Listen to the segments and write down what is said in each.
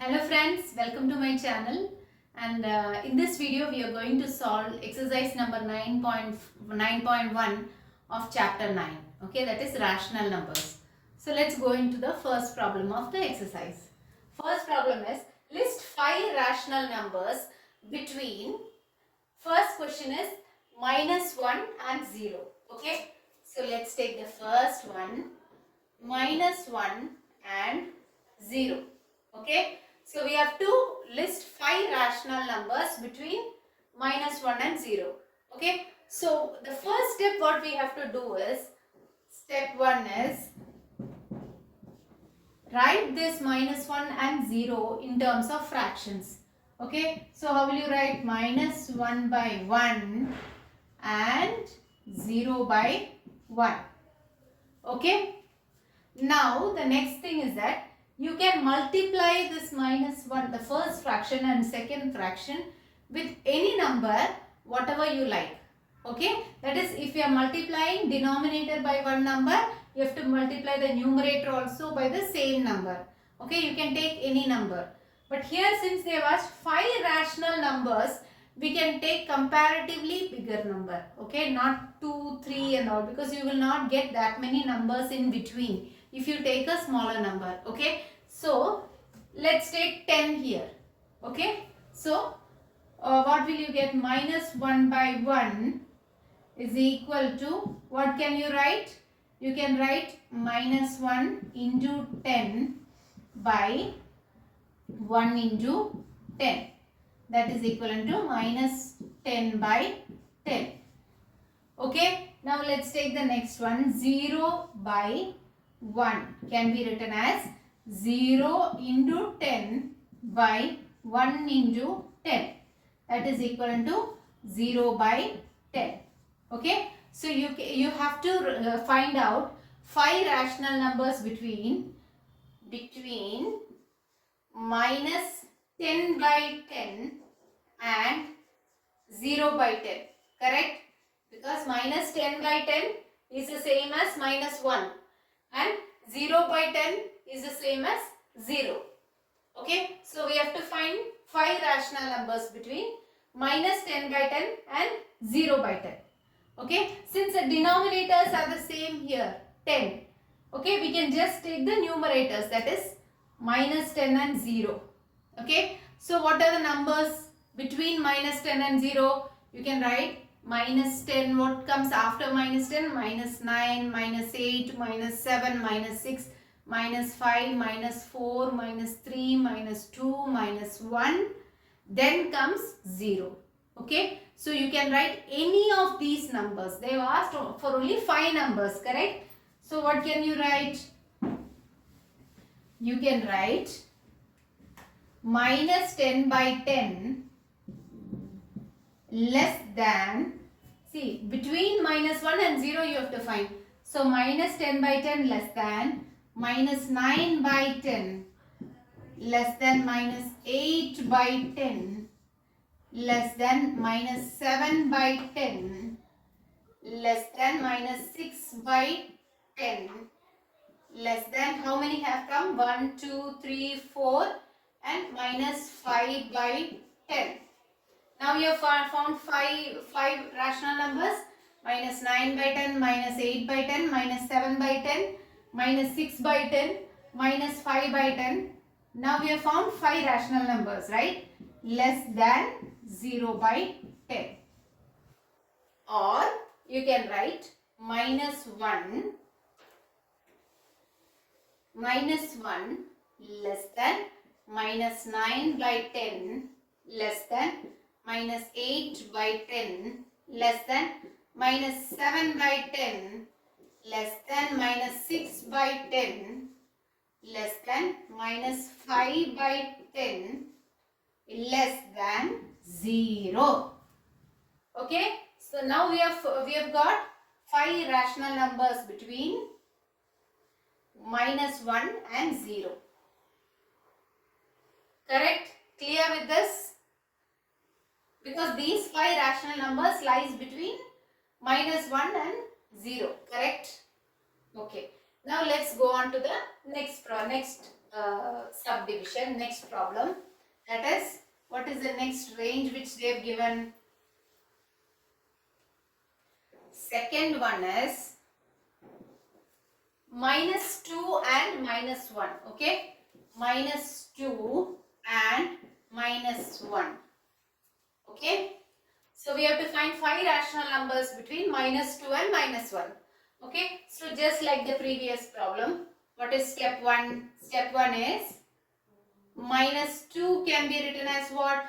Hello friends, welcome to my channel, and in this video we are going to solve exercise number 9.1 of chapter 9. Okay, that is rational numbers. So let's go into the first problem of the exercise. First problem is list 5 rational numbers between, first question is -1 and 0. Okay, so let's take the first one, -1 and 0. Okay, so we have to list 5 rational numbers between -1 and 0. Okay, so the first step what we have to do is, step 1 is write this -1 and 0 in terms of fractions. Okay, so how will you write -1 by 1 and 0 by 1? Okay, now the next thing is that you can multiply this -1, the first fraction and second fraction, with any number whatever you like. Okay, that is, if you are multiplying denominator by one number, you have to multiply the numerator also by the same number. Okay, you can take any number, but here since they have asked 5 rational numbers, we can take comparatively bigger number. Okay, not 2, 3 and all, because you will not get that many numbers in between if you take a smaller number. Okay, so let's take 10 here. Okay, so what will you get? -1 by 1 is equal to, what can you write? You can write -1 into 10 by 1 into 10, that is equivalent to -10 by 10. Okay, now let's take the next one. 0 by 1 can be written as 0 into 10 by 1 into 10, that is equivalent to 0 by 10. Okay, so you have to find out 5 rational numbers between -10 by 10 and 0 by 10. Correct? Because -10 by 10 is the same as -1 and 0 by 10 is the same as 0. Okay, so we have to find 5 rational numbers between -10 by 10 and 0 by 10. Okay, since the denominators are the same here, 10. Okay, we can just take the numerators, that is -10 and 0. Okay, so what are the numbers between -10 and 0? You can write -10, what comes after -10? -9, -8, -7, -6, -5, -4, -3, -2, -1. Then comes 0. Okay, so you can write any of these numbers. They have asked for only 5 numbers, correct? So what can you write? You can write -10 by 10 less than, see, between -1 and 0 you have to find. So -10 by 10 less than -9 by 10 less than -8 by 10 less than -7 by 10 less than -6 by 10 less than, how many have come? 1, 2, 3, 4 and -5 by 10. Now you have found 5 rational numbers: -9 by 10, -8 by 10, -7 by 10, -6 by 10, -5 by 10. Now we have found 5 rational numbers, right? Less than 0 by 10. Or you can write -1 less than -9 by 10 less than -8 by 10 less than -7 by 10 less than -6 by 10 less than -5 by 10 less than 0. Okay, so now we have got 5 rational numbers between -1 and 0. Correct? Clear with this? Because these 5 rational numbers lies between -1 and 0. Correct? Okay. Now let's go on to the next subdivision, next problem. That is, what is the next range which they have given? Second one is -2 and -1. Okay, -2 and -1. Okay, so we have to find 5 rational numbers between -2 and -1. Okay, so just like the previous problem, what is step 1? Step 1 is -2 can be written as what?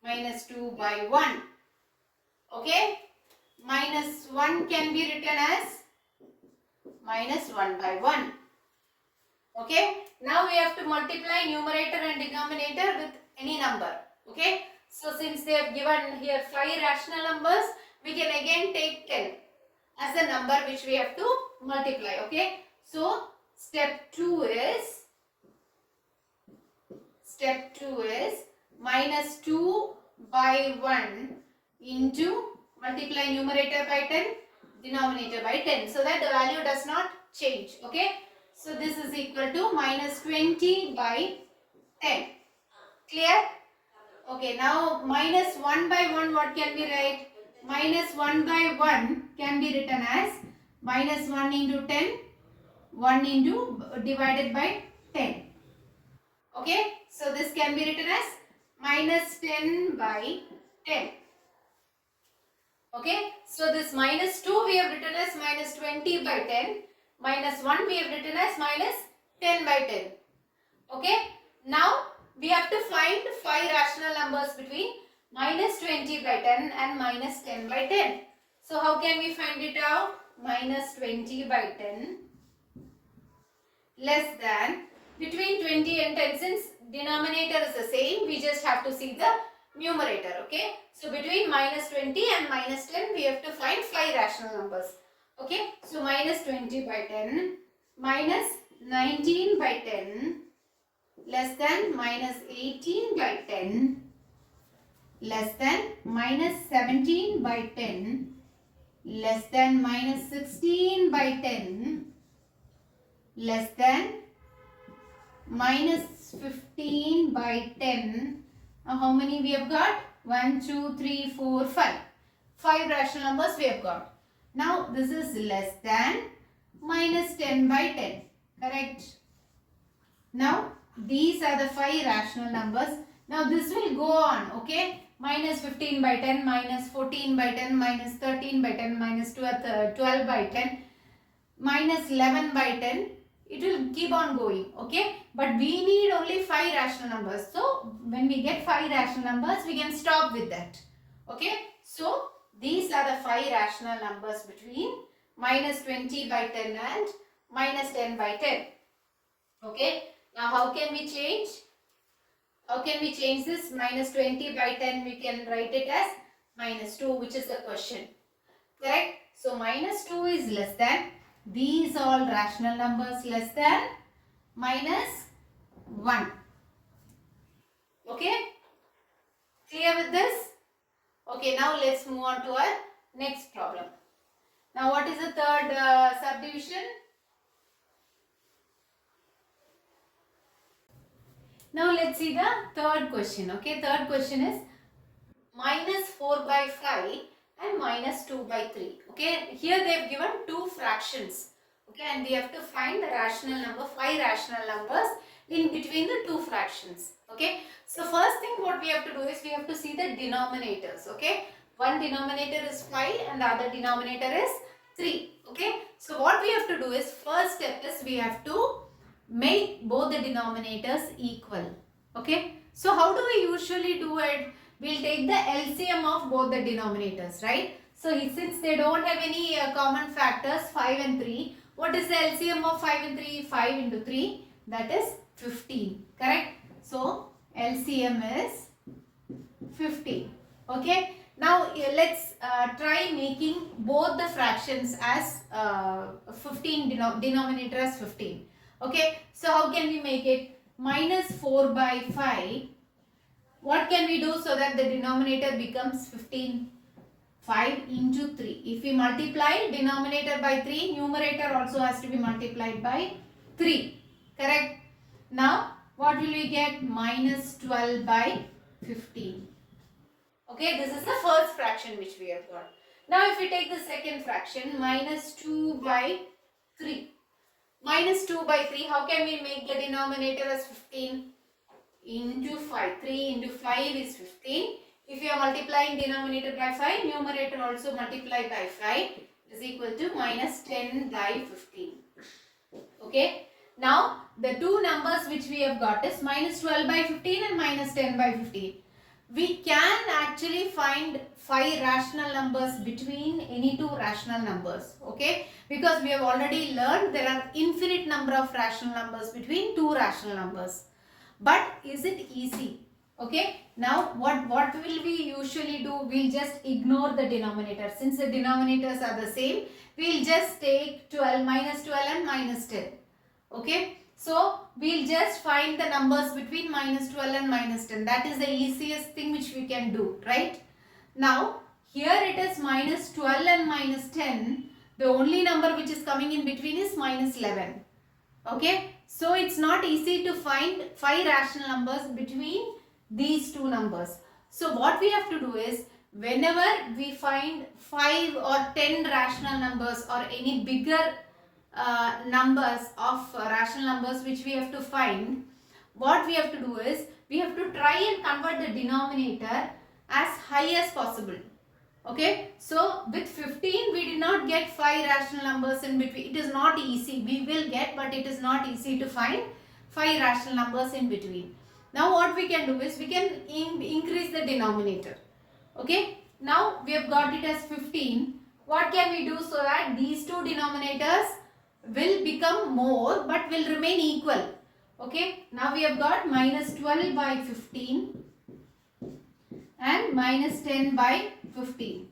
-2 by 1. Okay, -1 can be written as -1 by 1. Okay, now we have to multiply numerator and denominator with any number. Okay, so since they have given here 5 rational numbers, we can again take 10 as a number which we have to multiply. Okay, so step 2 is -2 by 1 into multiply numerator by 10, denominator by 10, so that the value does not change. Okay, so this is equal to -20 by 10. Clear? Okay, now -1 by 1, what can we write? -1 by 1 can be written as -1 into 10, 1 into divided by 10. Okay, so this can be written as -10 by 10. Okay, so this -2 we have written as -20 by 10, -1 we have written as -10 by 10. Okay, now we have to find 5 rational numbers between -20 by 10 and -10 by 10. So how can we find it out? -20 by 10 less than, between 20 and 10, since denominator is the same, we just have to see the numerator. Okay, so between -20 and -10 we have to find 5 rational numbers. Okay, so -20 by 10 -19 by 10 less than -18 by 10 less than -17 by 10 less than -16 by 10 less than -15 by 10. Now how many we have got? 1, 2, 3, 4, 5. 5 rational numbers we have got. Now this is less than -10 by 10. Correct? Now these are the 5 rational numbers. Now this will go on. Okay? -15 by 10, -14 by 10, -13 by 10, -12 by 10, -11 by 10. It will keep on going. Okay? But we need only 5 rational numbers. So when we get 5 rational numbers, we can stop with that. Okay? So these are the 5 rational numbers between -20 by 10 and -10 by 10. Okay? Now how can we change? How can we change this? -20 by 10, we can write it as -2, which is the question. Correct? So -2 is less than, these all rational numbers less than -1. Okay? Clear with this? Okay, now let's move on to our next problem. Now what is the third subdivision? Now let's see the third question. Okay, third question is -4 by 5 and -2 by 3. Okay, here they have given 2 fractions. Okay, and we have to find the rational number, 5 rational numbers in between the 2 fractions. Okay, so first thing what we have to do is we have to see the denominators. Okay, one denominator is 5 and the other denominator is 3. Okay, so what we have to do is, first step is we have to make both the denominators equal. Okay, so how do we usually do it? We'll take the LCM of both the denominators, right? So since they don't have any common factors, 5 and 3, what is the LCM of 5 and 3? 5 into 3, that is 15, correct? So LCM is 15. Okay, now let's try making both the fractions as 15, denominator as 15. Okay, so how can we make it? -4 by 5. What can we do so that the denominator becomes 15? 5 into 3. If we multiply denominator by 3, numerator also has to be multiplied by 3. Correct? Now, what will we get? Minus 12 by 15. Okay, this is the first fraction which we have got. Now if we take the second fraction, minus 2 by 3. Minus 2 by 3, how can we make the denominator as 15? Into 5. 3 into 5 is 15. If you are multiplying denominator by 5, numerator also multiply by 5 is equal to minus 10 by 15. Okay. Now the two numbers which we have got is minus 12 by 15 and minus 10 by 15. We can actually find 5 rational numbers between any two rational numbers. Okay. Because we have already learned there are infinite number of rational numbers between two rational numbers. But is it easy? Okay. Now what will we usually do? We'll just ignore the denominator. Since the denominators are the same, we'll just take 12, minus 12 and minus 10. Okay. So we'll just find the numbers between minus 12 and minus 10. That is the easiest thing which we can do, right? Now here it is minus 12 and minus 10. The only number which is coming in between is minus 11. Okay. So it's not easy to find 5 rational numbers between these two numbers. So what we have to do is, whenever we find 5 or 10 rational numbers or any bigger numbers of rational numbers which we have to find, what we have to do is, we have to try and convert the denominator as high as possible. Okay, so with 15 we did not get 5 rational numbers in between. It is not easy. We will get, but it is not easy to find 5 rational numbers in between. Now what we can do is, we can increase the denominator. Okay, now we have got it as 15. What can we do so that these two denominators will become more but will remain equal? Okay, now we have got minus 12 by 15 and minus 10 by 15.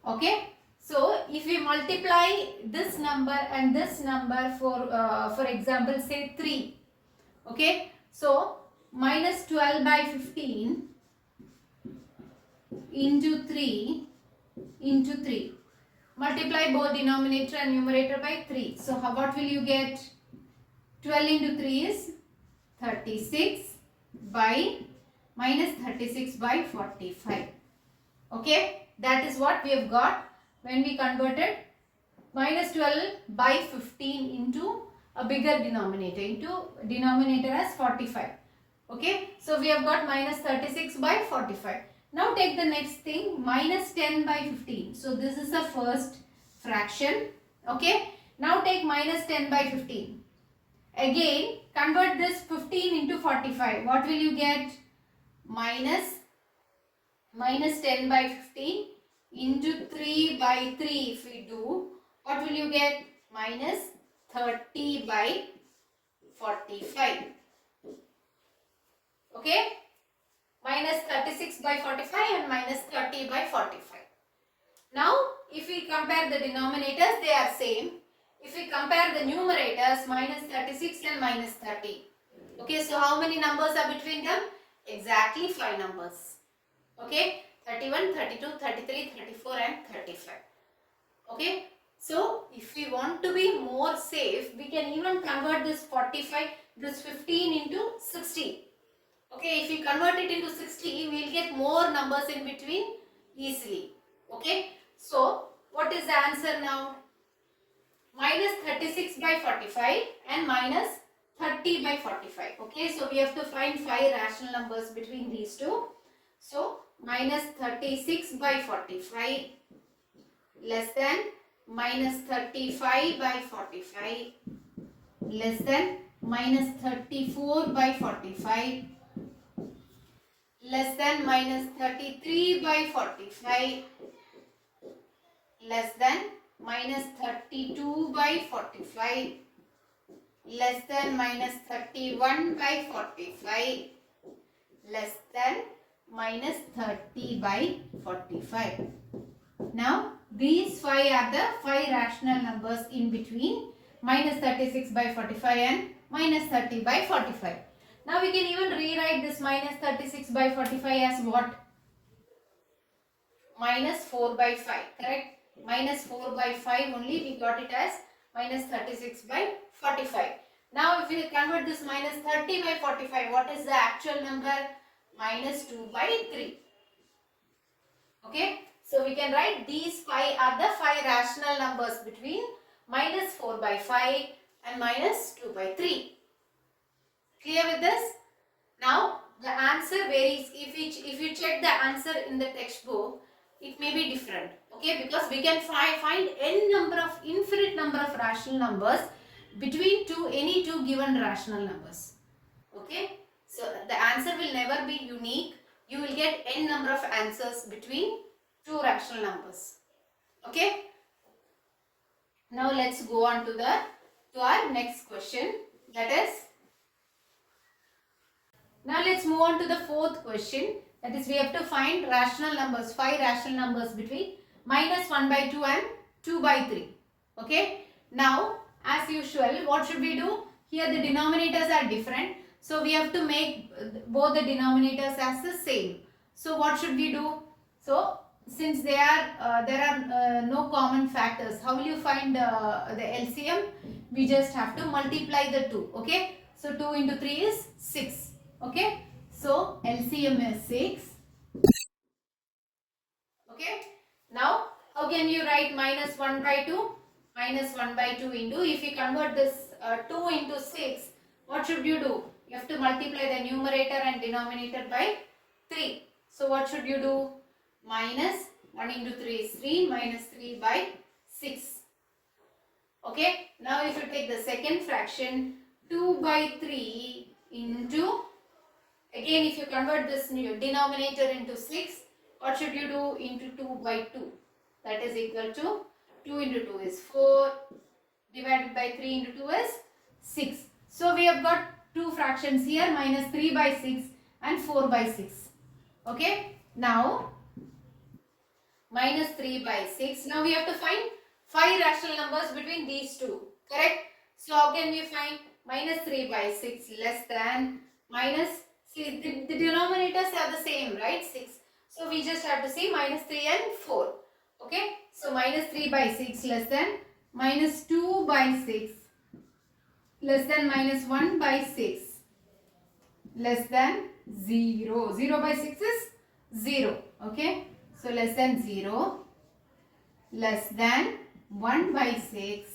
Okay, so if we multiply this number and this number for example say 3. Okay, so minus 12 by 15 into 3 into 3. Multiply both denominator and numerator by 3. So what will you get? 12 into 3 is 36 by minus 36 by 45. Okay, that is what we have got when we converted minus 12 by 15 into a bigger denominator, into denominator as 45. Okay, so we have got minus 36 by 45. Now take the next thing, minus 10 by 15. So this is the first fraction. Okay, now take minus 10 by 15. Again convert this 15 into 45. What will you get? Minus 10 by 15 into 3 by 3 if we do, what will you get? Minus 30 by 45. Okay, minus 36 by 45 and minus 30 by 45. Now if we compare the denominators, they are same. If we compare the numerators, minus 36 and minus 30. Okay, so how many numbers are between them? Exactly 5 numbers. Okay, 31, 32, 33, 34 and 35. Okay, so if we want to be more safe, we can even convert this 45, this 15 into 60. Okay, if we convert it into 60, we will get more numbers in between easily. Okay, so what is the answer now? Minus 36 by 45 and minus 30 by 45. Okay, so we have to find 5 rational numbers between these two. So minus 36 by 45 less than minus 35 by 45 less than minus 34 by 45 less than minus 33 by 45 less than minus 32 by 45 less than minus 31 by 45 less than minus 30 by 45. Now these 5 are the 5 rational numbers in between minus 36 by 45 and minus 30 by 45. Now we can even rewrite this minus 36 by 45 as what? Minus 4 by 5, correct? Minus 4 by 5 only, we got it as minus 36 by 45. Now if we convert this minus 30 by 45, what is the actual number? Minus 2 by 3. Okay, so we can write these 5 are the 5 rational numbers between minus 4 by 5 and minus 2 by 3. Clear with this? Now the answer varies. If you check the answer in the textbook, it may be different. Okay, because we can find infinite number of rational numbers between any two given rational numbers. Okay, so the answer will never be unique. You will get n number of answers between two rational numbers. Okay, now let's go on to our next question. That is, now let's move on to the fourth question. That is, we have to find rational numbers, 5 rational numbers between minus 1 by 2 and 2 by 3. Okay, now as usual, what should we do? Here the denominators are different, so we have to make both the denominators as the same. So what should we do? So since there are no common factors, how will you find the LCM? We just have to multiply the 2. Okay, so 2 into 3 is 6. Okay, so LCM is 6. Okay, now how can you write minus 1 by 2? Minus 1 by 2 into, if you convert this 2 into 6, what should you do? You have to multiply the numerator and denominator by 3. So what should you do? Minus 1 into 3 is 3, minus 3 by 6. Okay, now if you take the second fraction, 2 by 3 into, again if you convert this denominator into 6, what should you do? Into 2 by 2. That is equal to 2 into 2 is 4, divided by 3 into 2 is 6. So we have got two fractions here, minus 3 by 6 and 4 by 6. Okay, now minus 3 by 6. Now we have to find 5 rational numbers between these two. Correct? So how can we find minus 3 by 6 less than minus, see the denominators are the same, right? 6. So we just have to see minus 3 and 4. Okay, so minus 3 by 6 less than minus 2 by 6 less than minus 1 by 6 less than 0. 0 by 6 is 0. Okay, so less than 0, less than 1 by 6,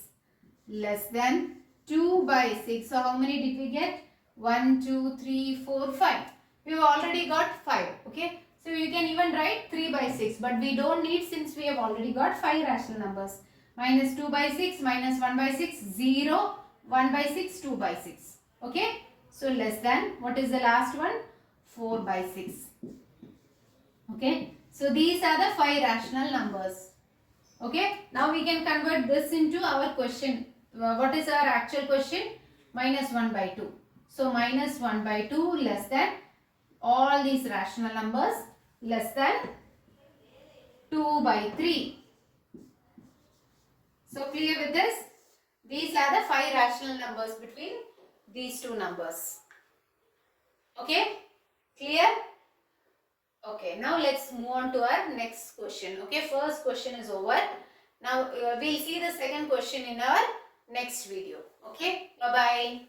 less than 2 by 6. So how many did we get? 1, 2, 3, 4, 5. We've already got 5. Okay, so you can even write 3 by 6, but we don't need, since we have already got 5 rational numbers. Minus 2 by 6, minus 1 by 6, 0, 1 by 6, 2 by 6. Okay, so less than, what is the last one? 4 by 6. Okay, so these are the 5 rational numbers. Okay, now we can convert this into our question. What is our actual question? Minus 1 by 2. So minus 1 by 2 less than all these rational numbers, less than 2 by 3. So clear with this? These are the 5 rational numbers between these two numbers. Okay, clear? Okay, now let's move on to our next question. Okay, first question is over. Now we'll see the second question in our next video. Okay, bye-bye.